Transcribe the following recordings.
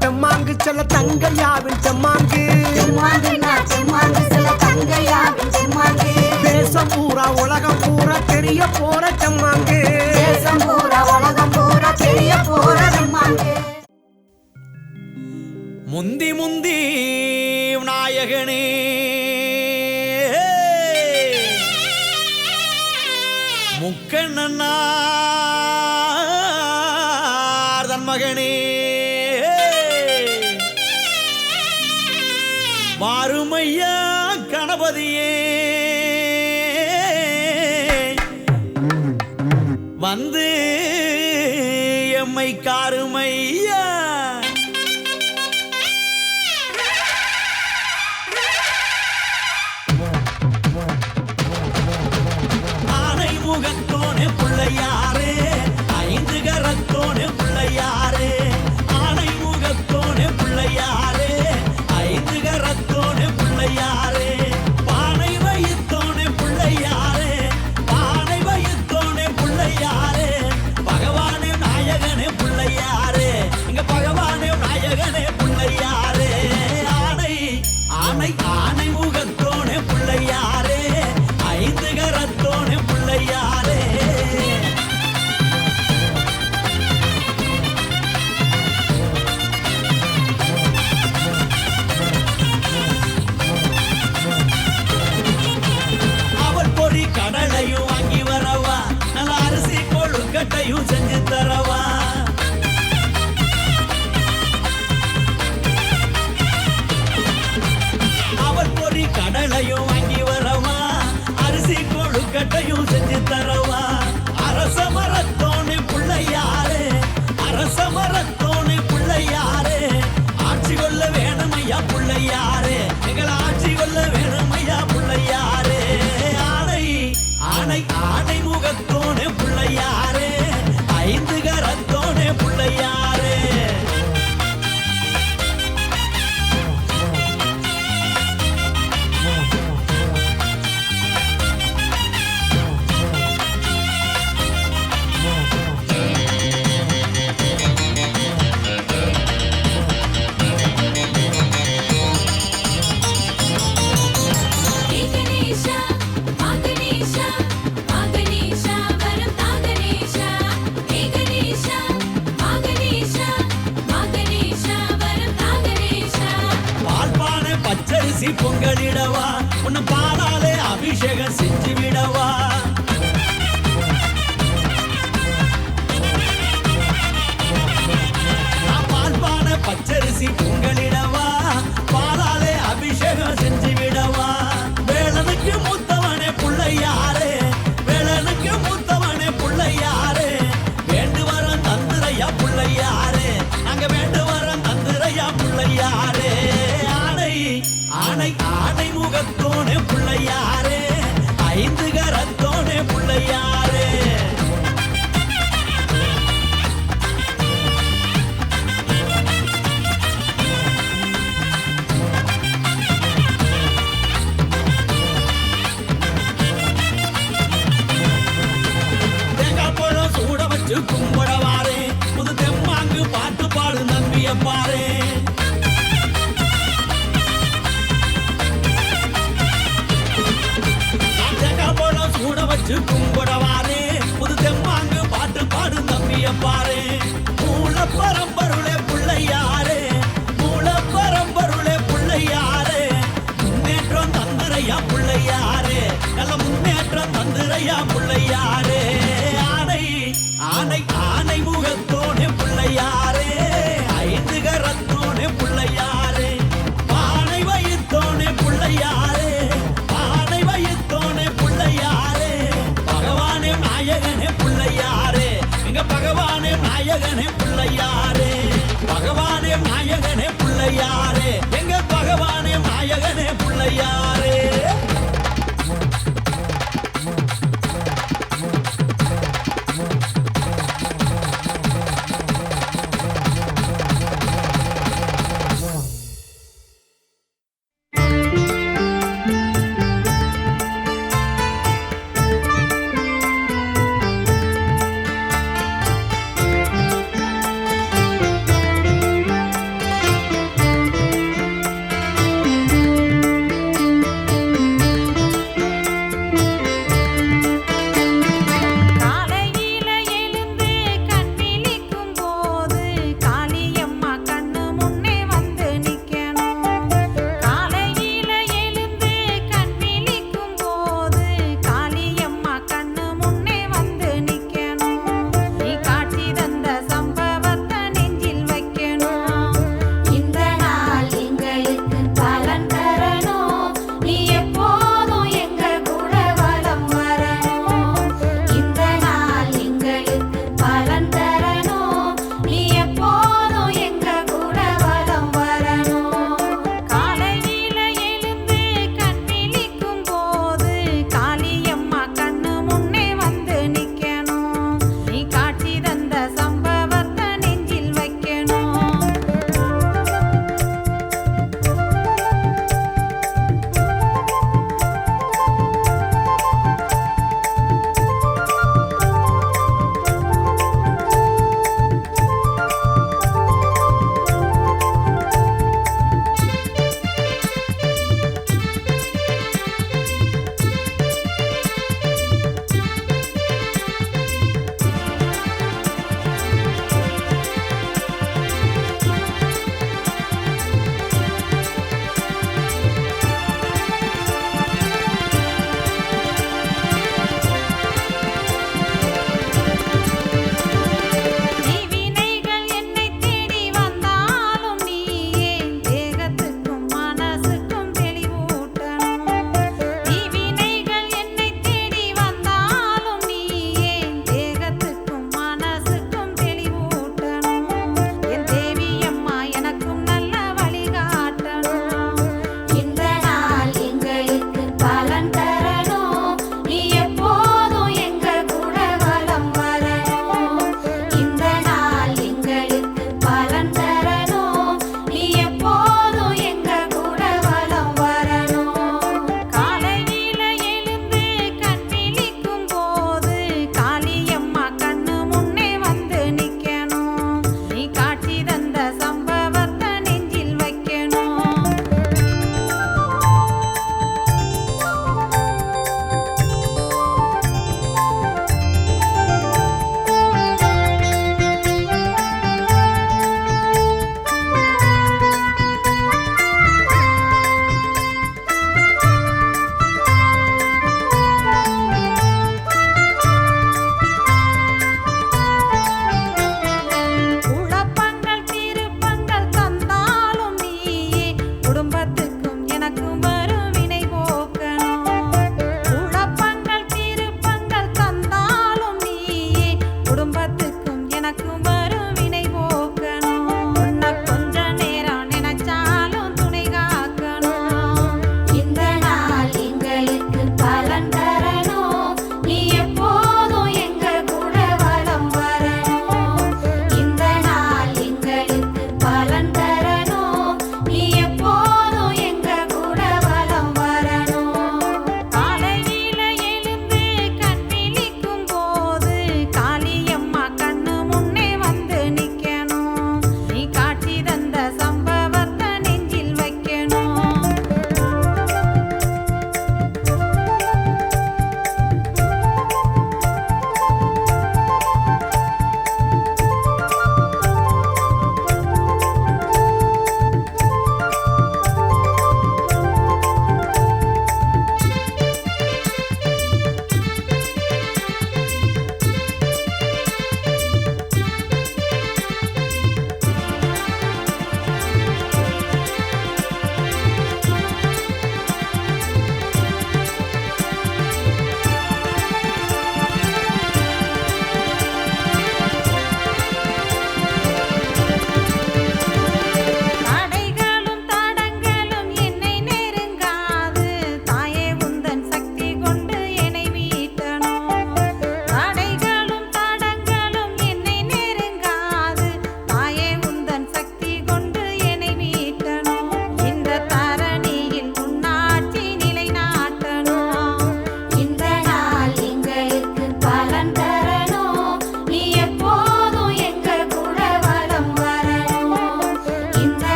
தெம்மாங்கு சில தங்கையாவின் தெம்மாங்கு தேசம் பூரா உலகம் பூரா தெரிய போற தெம்மாங்கு முந்தி முந்தி நாயகனே முக்கண்ணனார் தன் மகனே மாறுமையா கணபதியே வந்து எம்மை காருமையா ஆனை முகத்தோனே பிள்ளையாரே ஐந்து கரத்தோனே பிள்ளையாரே ஆனை முகத்தோனே பிள்ளையாரே ஐந்து கரத்தோனே பிள்ளையாரே பானை வயித்தோனே பிள்ளையாரே பானை வயித்தோனே பிள்ளையாரே பகவானே நாயகனே பிள்ளையாரே இங்க பகவானே நாயகனே பிள்ளையாரே ஆனை ஆனை ஆனை முகத்தோனே பிள்ளையாரே ஐந்து கரத்தோனே பிள்ளையாரே அவள் பொறி கடலையும் வாங்கி வரவா நல்ல அரிசி கொழுக்கட்டையும் செஞ்சு தரவா அவள் பொறி கடலையும் வாங்கி வரவா அரிசி கொழுக்கட்டையும் செஞ்சு தரவா அரச மரத்தோனே பிள்ளையாரே அரச மரத்தோனே பிள்ளையாரே ஆட்சி கொள்ள வேணுமையா பிள்ளையாரே எங்களை ஆட்சி கொள்ள வேணுமையா பிள்ளையாரே ஆனை ஆனை ஆனை முகத்தோனே பிள்ளையாரே ஐந்து கரத்தோனே பிள்ளையாரே பால்பானை பச்சரிசி பொங்கலிடவா உன்னை பாலாலே அபிஷேகம் செஞ்சு விடவா பால்பானை பச்சரிசி பொங்கலிடவா பாலாலே அபிஷேகம் செஞ்சு விடவா வேலனுக்கு மூத்தவனே பிள்ளையாரே வேலனுக்கு மூத்தவனே பிள்ளையாரே வேண்டு வரம் தந்துரையா பிள்ளையாரே நாங்க வேண்டு வரம் தந்துரையா பிள்ளையாரே ஆனை ஆனை ஆனை முகத்தோனே பிள்ளையாரே ஐந்து கரத்தோனே பிள்ளையாரே தேங்காய் பழம் சூட வச்சு கும்பிடவாரே புது தெம்மாங்கு பாட்டு பாடு நம்பிய பாரு தேங்காய் பழம் சூட வச்சு கும்பிடவாரே புது தெம்மாங்கு பாட்டு பாடு நம்பிய பாரு மூல பரம்பருளே பிள்ளையாரே மூல பரம்பருளே பிள்ளையாரே முன்னேற்றம் தந்துரையா பிள்ளையாரே நல்ல முன்னேற்றம் தந்துரையா பிள்ளையாரே ஆனை ஆனை ஆனை முகத்தோனே பிள்ளையாரே ஐந்து கரத்தோனே பிள்ளையாரே பானை வயித்தோனே பிள்ளையாரே பானை வயித்தோனே பிள்ளையாரே பகவானே நாயகனே பிள்ளையாரே எங்க பகவானே நாயகனே பிள்ளையாரே பகவானே நாயகனே பிள்ளையாரே எங்க பகவானே நாயகனே பிள்ளையாரே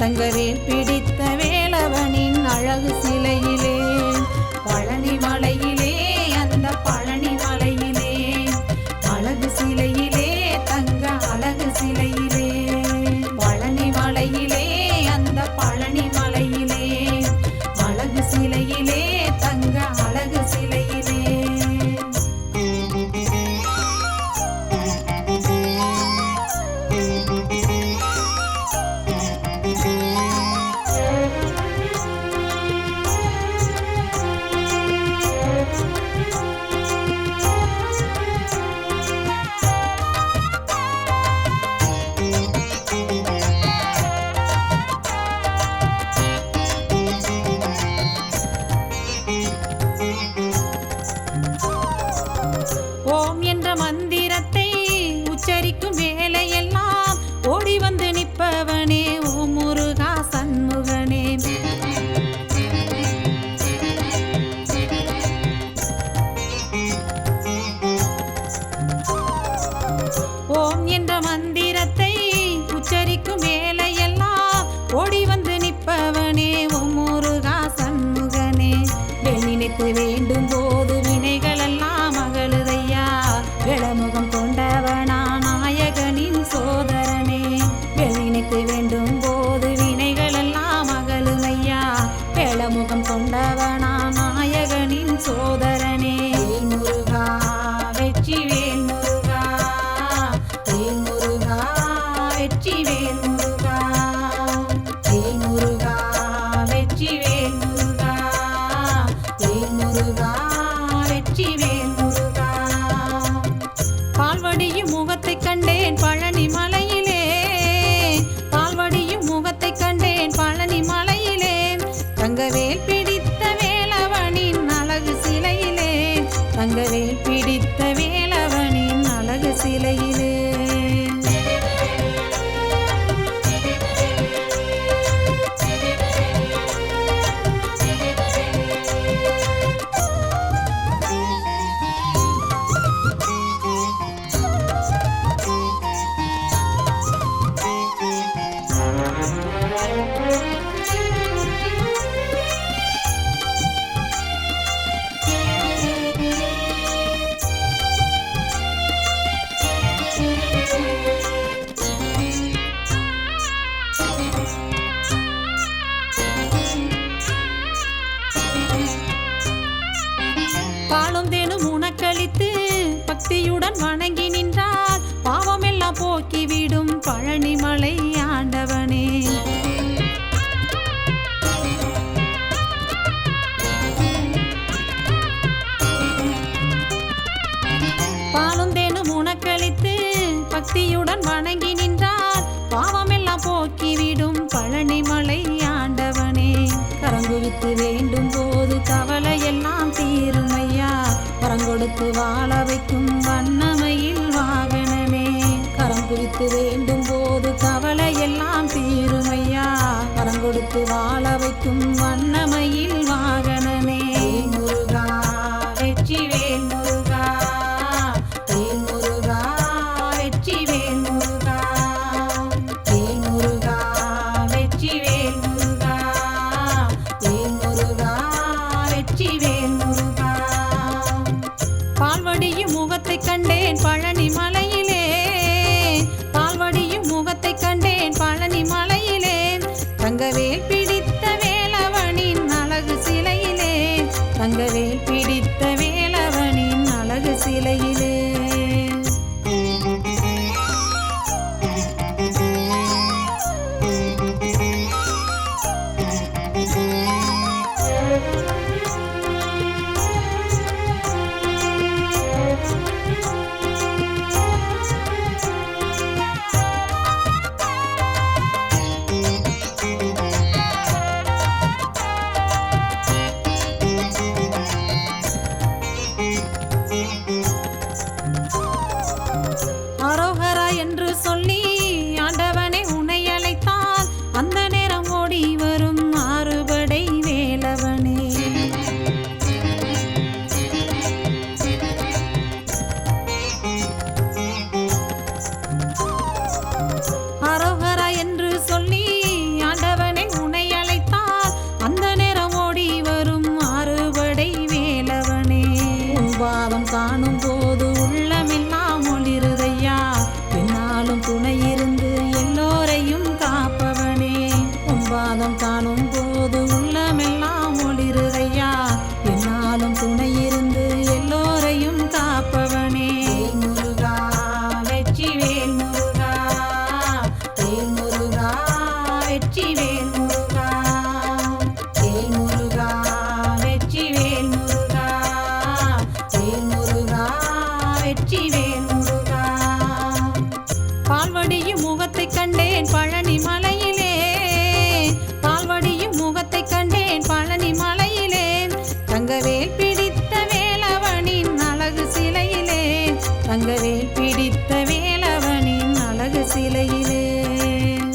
தங்கவேல் பிடித்த வேலவனின் அழகு சிலையிலே பழனி மலையிலே அந்த பழனி மலையிலே அழகு சிலையிலே தங்க அழகு சிலையிலே பழனி மலையிலே அந்த பழனி மலையிலே அழகு சிலையிலே தங்க அழகு சிலையிலே ஓம் என்ற மந்திரத்தை உச்சரிக்கும் வேலையெல்லாம் ஓடி வந்து நிற்பவனே ஓம் முருகா சண்முகனே ஓம் என்ற மந்திரத்தை உச்சரிக்கும் வேலையெல்லாம் ஓடி வந்து நிற்பவனே ஓம் முருகா சண்முகனே நினைத்து வேண்டும் போது வினைகளெல்லாம் அகலுதையா விளமுகம் கொண்டவனா நாயகனின் சோதரனே நினைத்து வேண்டும் போது வினைகளெல்லாம் அகலுமையா விளமுகம் கொண்டவனா நாயகனின் சோதரனே முருகா வெற்றி வேல் முருகா வேல் முருகா வெற்றி வேல் முருகா வேல் முருகா வெற்றி வேல் முருகா வேல் முருகா வெற்றி வேல் முருகா பால்வடியும் முகத்தை கண்டேன் பழனி மலையிலே பால்வடியும் முகத்தை கண்டேன் பழனி மலையிலே தங்கவேல் பிடித்த வேலவனின் அழகு சிலையிலே தங்கவேல் பிடித்த வேலவனின் அழகு சிலையிலே பாலும் தேனும் உனக்களித்து பக்தியுடன் வணங்கி நின்றால் பாவமெல்லாம் போக்கிவிடும் பழனி மலை ஆண்டவனே பாலும் தேனும் உனக்களித்து பக்தியுடன் வணங்கி நின்றால் பாவமெல்லாம் போக்கிவிடும் பழனி மலை ஆண்டவனே கரங்குவித்து வேண்டும் போது கவலையெல்லாம் தீருமையா கரங்கொடுத்து வாழ வைக்கும் வண்ணமையில் வாகனமே கரங்குவித்து வேண்டும் போது கவலையெல்லாம் தீருமையா கரங்கொடுத்து வாழ வைக்கும் வண்ணமையில் வாகனமே முருகா வெற்றி வேல் முருகா வேல் முருகா வெற்றி வேல் முருகா வேல் முருகா வெற்றி வேல் முருகா வேல் முருகா வெற்றி வேல் முருகா பால்வடியும் முகத்தை கண்டேன் பழனி மலையிலே பால்வடியும் முகத்தை கண்டேன் பழனி மலையிலே தங்கவேல் பிடித்த வேலவனின் அழகு சிலையிலே தங்கவேல் பிடித்த வேலவனின் அழகு சிலையிலே பாதம் காணும் போது உள்ளமெல்லாம் ஒளிருதையா என்னாலும் துணை இருந்து எல்லோரையும் காப்பவனே முருகா வெற்றி வேல் முருகா வேல் முருகா வெற்றி வேல் முருகா வேல் முருகா வெற்றி வேல் முருகா வேல் முருகா வெற்றி வேல் முருகா பால்வடியும் முகத்தை கண்டேன் பழனி மலையிலே பால்வடியும் முகத்தை கண்டேன் பழனி மலையிலே தங்கவேல் பிடித்த வேலவனின் அழகு சிலையிலே தங்கவேல் பிடித்த வேலவனின் அழகு சிலையிலே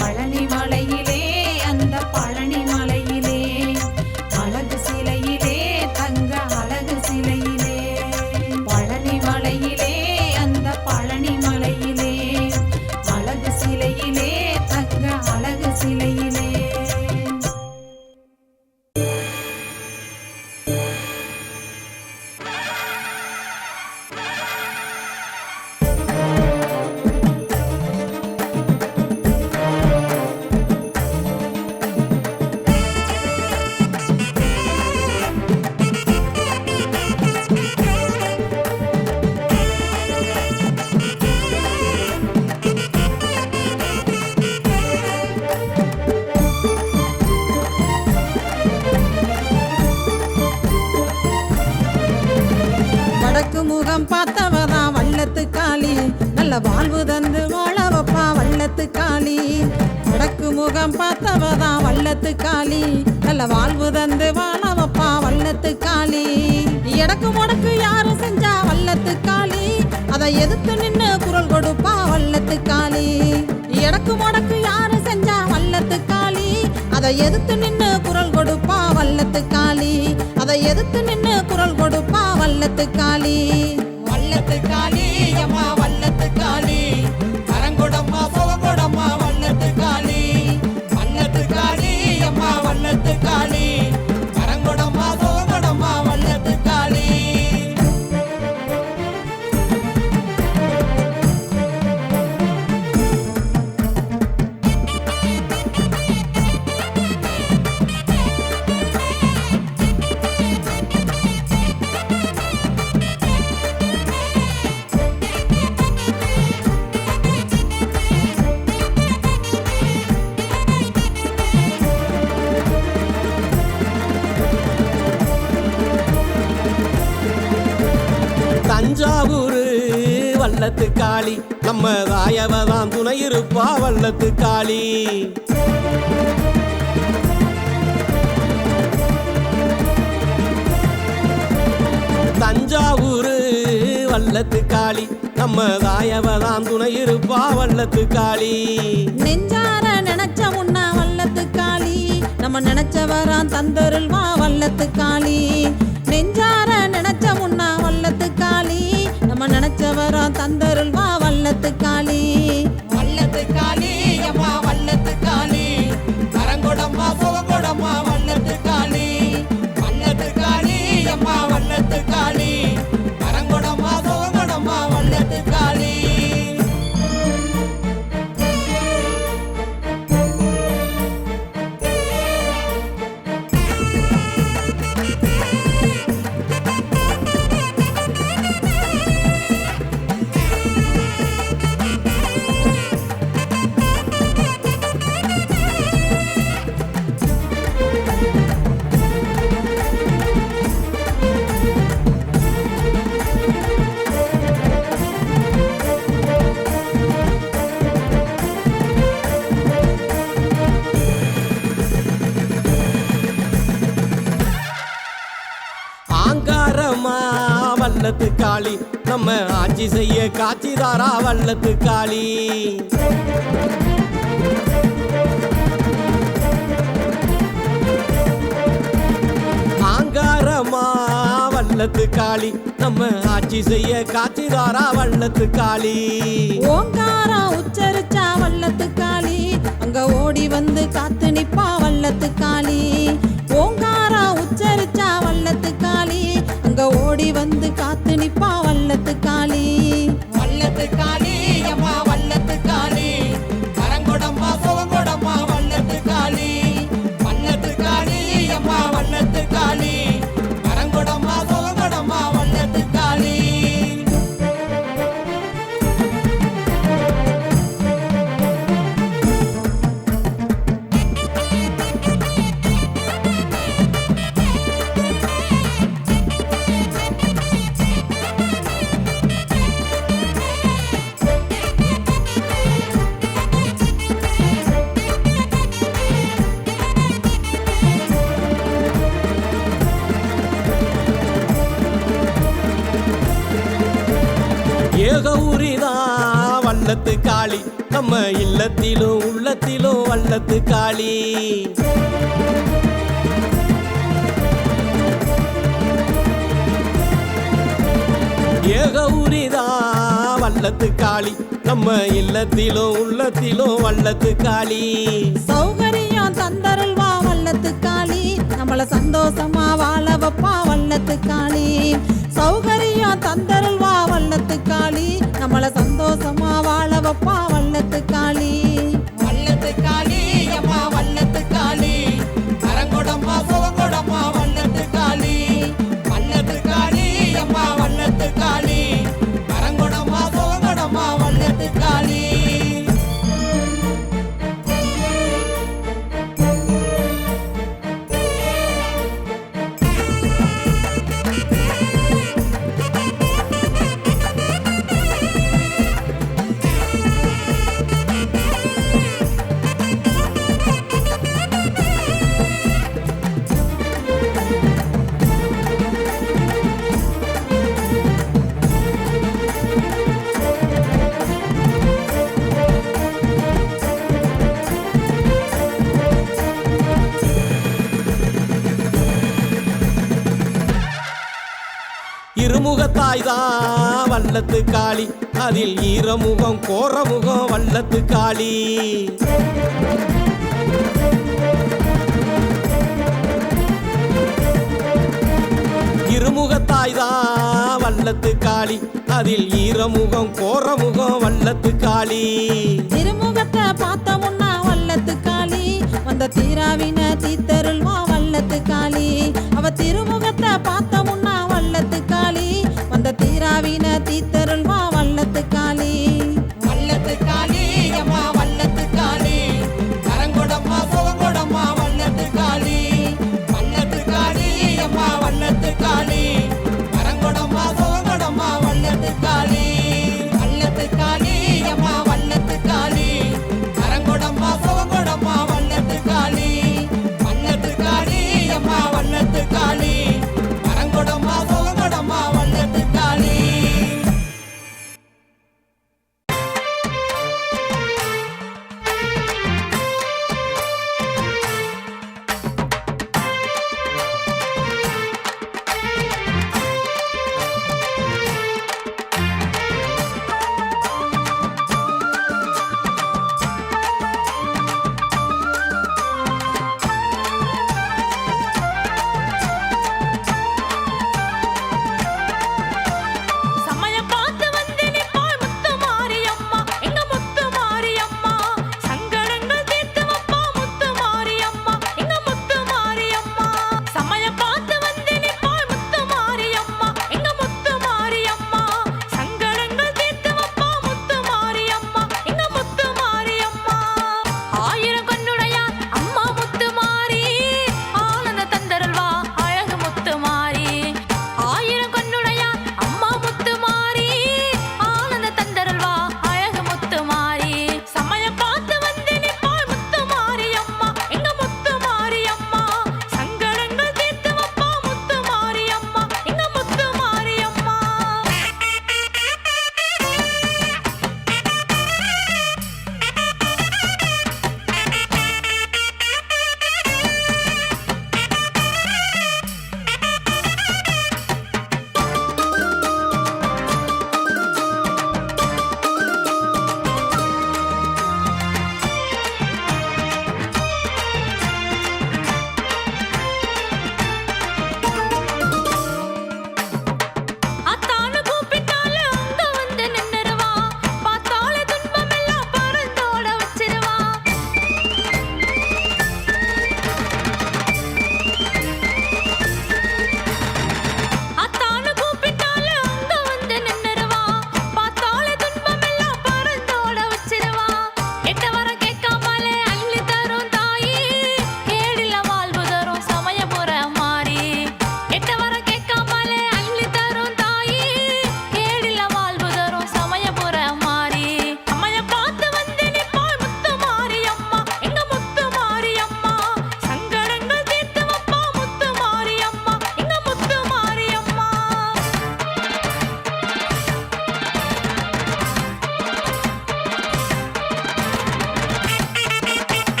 பழனி மலையிலே அந்த பழனி மலையிலே அழகு சிலையிலே தங்க அழகு சிலையிலே பழனி மலையிலே அந்த பழனி மலையிலே அழகு சிலையிலே தங்க அழகு சிலையிலே வடக்கு முகம் பார்த்தவதான் வள்ளத்து காளி நல்ல வாழ்வு தந்து வாழ வப்பா வள்ளத்து காளி வடக்கு முகம் பார்த்தவதான் வள்ளத்து காளி நல்ல வாழ்வு தந்து வாழ வப்பா வள்ளத்து காளி எடக்கு முடக்கு யாரு செஞ்சா வள்ளத்து காளி அதை எதிர்த்து நின்னு குரல் கொடுப்பா வள்ளத்து காளி எடக்கு முடக்கு யாரு செஞ்சா வள்ளத்து காளி அதை எதிர்த்து நின்னு குரல் கொடுப்பா வள்ளத்து காளி அதை எதிர்த்து நின்னு குரல் கொடுப்பா வள்ளத்து காளி வள்ளத்து காளி அம்மா வள்ளத்து காளி கரங்கொடம்மா சோகொடம்மா வள்ளத்து காளி வள்ளத்து காளி அம்மா வள்ளத்து காளி கரங்கொடம்மா சோகொடம்மா வள்ளத்து காளி தஞ்சாவூர் வள்ளத்து காளி நம்ம தாயவதான் துணை இருப்பா வள்ளத்து காளி தஞ்சாவூர் வள்ளத்து காளி நம்ம தாயவதான் துணை இருப்பா வள்ளத்து காளி நெஞ்சார நினைச்ச முன்னா வள்ளத்து காளி நம்ம நினைச்சவரான் தந்தருள்வா வள்ளத்து காளி நெஞ்சார நினைச்ச முன்னா வள்ளத்து காளி நம்ம நினைச்சவரான் தந்தருள்வா வள்ளத்து காளி வள்ளத்து காளி அம்மா வள்ளத்து காளி கரங்கொடம்மா சோகொடம்மா வள்ளத்து காளி வள்ளத்து காளி அம்மா வள்ளத்து காளி கரங்கொடம்மா சோகொடம்மா வள்ளத்து காளி வள்ளத்து காளி நம்ம ஆட்சி செய்ய காட்சிதாரா வள்ளத்து காளி ஆங்காரமா வள்ளத்து காளி நம்ம ஆட்சி செய்ய காட்சிதாரா வள்ளத்து காளி ஓங்காரா உச்சரிச்சா வள்ளத்து காளி அங்க ஓடி வந்து காத்து நிப்பா வள்ளத்து காளி ஓங்காரா உச்சரிச்சா வள்ளத்து காளி அங்க ஓடி வந்து காத்து நிப்பா வள்ளத்து காளி வள்ளத்து காளி அம்மா வள்ளத்து காளி கரங்கொடம்மா சோகொடம்மா வள்ளத்து காளி ஏகவுரிதான் வல்லத்து காளி நம்ம இல்லத்திலும் உள்ளத்திலும் வல்லத்து காளி ஏகவுரிதான் வல்லத்து காளி நம்ம இல்லத்திலும் உள்ளத்திலும் வல்லத்து காளி சௌகரியம் தந்தருள்வா வல்லத்து காளி நம்மள சந்தோஷமா வாழ வப்பா வல்லத்து காளி சௌகரியம் தந்தருள்வா வல்லத்து காளி நம்மள சந்தோஷமா வாழ வப்பா வல்லத்து காளி வல்லத்து காளி அம்மா வல்லத்து காளி கரங்கொடம்மா சுவங்கொடம்மா வல்லத்து காளி வல்லத்து காளி அம்மா வல்லத்து காளி கரங்கொடம்மா சுவங்கொடம்மா வல்லத்து காளி இருமுகத்தாய்தான் வல்லத்து காளி அதில் ஈரமுகம் கோரமுகம் வல்லத்து காளி இருமுகத்தாய்தான் வல்லத்து காளி அதில் ஈரமுகம் கோரமுகம் வல்லத்து காளி திருமுகத்தை பார்த்த முன்னா வல்லத்து காளி வந்த தீராவின தீத்தருள்வா வல்லத்து காளி அவ திருமுகத்தை பார்த்த முன்னா வல்லத்து காளி வந்த தீராவின தீத்தருள்வா வல்லத்து காளி வல்லத்து காளி அம்மா வல்லத்து காளி கரங்கொடம்மா சுவங்கொடம்மா வல்லத்து காளி வல்லத்து காளி அம்மா வல்லத்து காளி கரங்கொடம்மா சுவங்கொடம்மா வல்லத்து காளி வல்லத்து காளி அம்மா வல்லத்து காளி கரங்கொடம்மா சுவங்கொடம்மா வல்லத்து காளி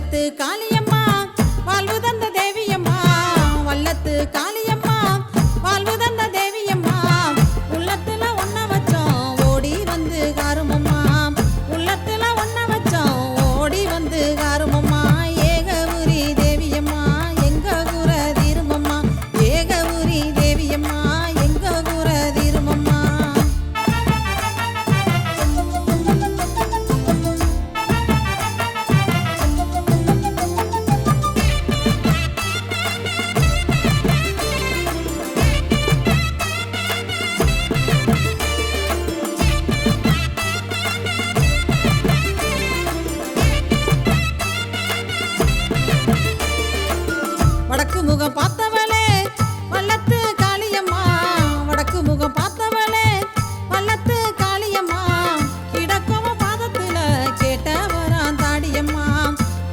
வள்ளத்து காளியம்மா வாழ்வு தந்த தேவியம்மா வள்ளத்து காளியம்மா வாழ்வு தந்த தேவியம்மா உள்ளத்துல ஒன்ன வச்சோம் ஓடி வந்து காருமம்மா உள்ளத்துல ஒன்ன வச்சோம் ஓடி வந்து காருமம்மா ஏகவுரி தேவியம்மா எங்க கூற தீருமம்மா ஏகவுரி தேவியம்மா எங்க கூற தீருமம்மா வடக்கு முகம் பார்த்தவளே வள்ளத்து காளியம்மா வடக்கு முகம் பார்த்தவளே வள்ளத்து காளியம்மா கிடக்கவ பாதத்துல கேட்டவரான் தாடியம்மா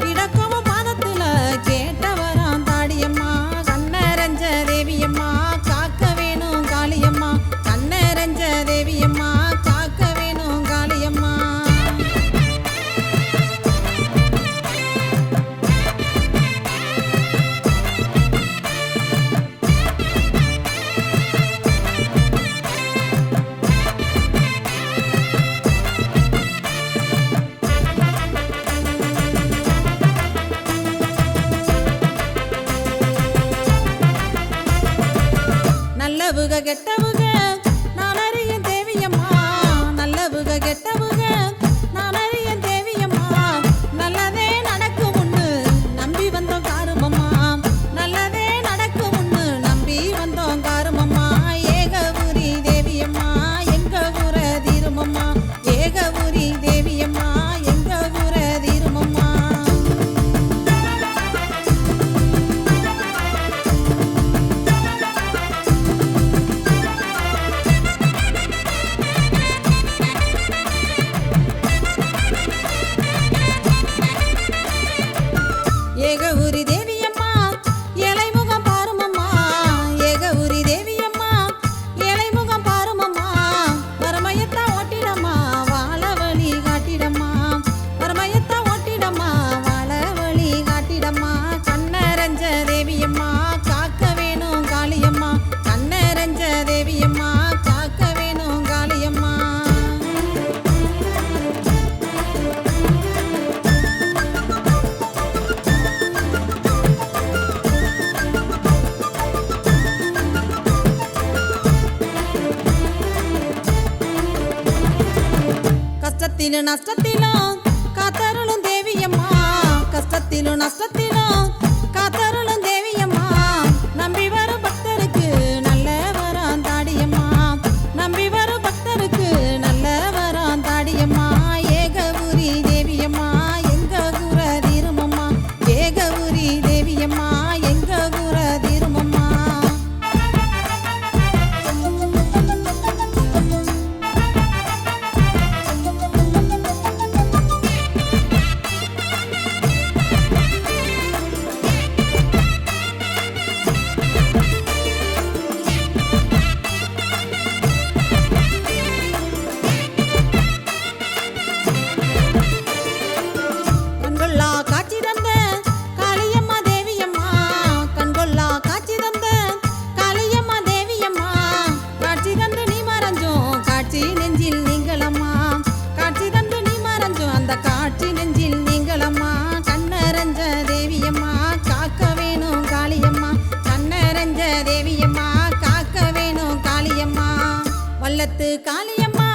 கிடக்கவ பாதத்துல கேட்டவரான் தாடியம்மா கண்ணரஞ்ச தேவியம்மா காக்க வேணும் காளியம்மா கண்ணரஞ்ச தேவியம்மா காக்க வேணும் காளியம்மா நல்லவுக கெட்டவுக நான் அறியேன் தேவியம்மா நல்லவுக கெட்டவுக நான் அறியேன் தேவியம்மா நல்லதே நடக்கும் ஒண்ணு நம்பி வந்தோம் காருமம்மா நல்லதே நடக்கும் ஒண்ணு நம்பி வந்தோம் காருமம்மா ஏகவுரி தேவியம்மா எங்க கூற தீருமம்மா ஏகவுரி தேவியம்மா எங்க கூற தீருமம்மா ஏகவுரி தேவியம்மா ஏழைமுகம் பாருமம்மா ஏகவுரி தேவியம்மா ஏழைமுகம் பாருமம்மா வரமயத்தா ஓட்டிடம்மா வாழ வழி காட்டிடம்மா வரமயத்தா ஓட்டிடம்மா வாழ வழி காட்டிடம்மா கண்ணரஞ்ச தேவியம்மா காக்க வேணும் காளியம்மா கண்ணரஞ்ச தேவியம்மா காக்க வேணும் காளியம்மா கஷ்டத்திலும் நஷ்டத்திலும் காத்தருளும் தேவியம்மா கஷ்டத்திலும் நஷ்டத்திலும் காத்தருளும் தேவியம்மா நம்பி வரும் பக்தருக்கு நல்ல வரம் தாடியம்மா நம்பி வரும் பக்தருக்கு நல்ல வரம் தாடியம்மா ஏகவுரி தேவியம்மா எங்க கூற தீருமம்மா ஏகவுரி தேவியம்மா எங்க கூற தீருமம்மா கண்கொள்ளா காட்சி தந்த காளியம்மா தேவியம்மா கண்கொள்ளா காட்சி தந்த காளியம்மா தேவியம்மா காட்சி தந்து நீ மறைஞ்சோம் காட்சி நெஞ்சில் நீங்களம்மா காட்சி தந்து நீ மறைஞ்சோம் அந்த காட்சி நெஞ்சில் நீங்களம்மா கண்ணரஞ்ச தேவியம்மா காக்க வேணும் காளியம்மா கண்ணரஞ்ச தேவியம்மா காக்க வேணும் காளியம்மா வள்ளத்து காளியம்மா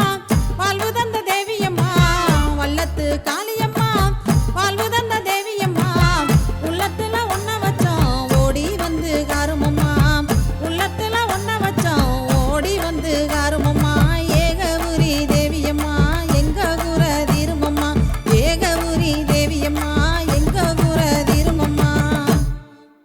வாழ்வு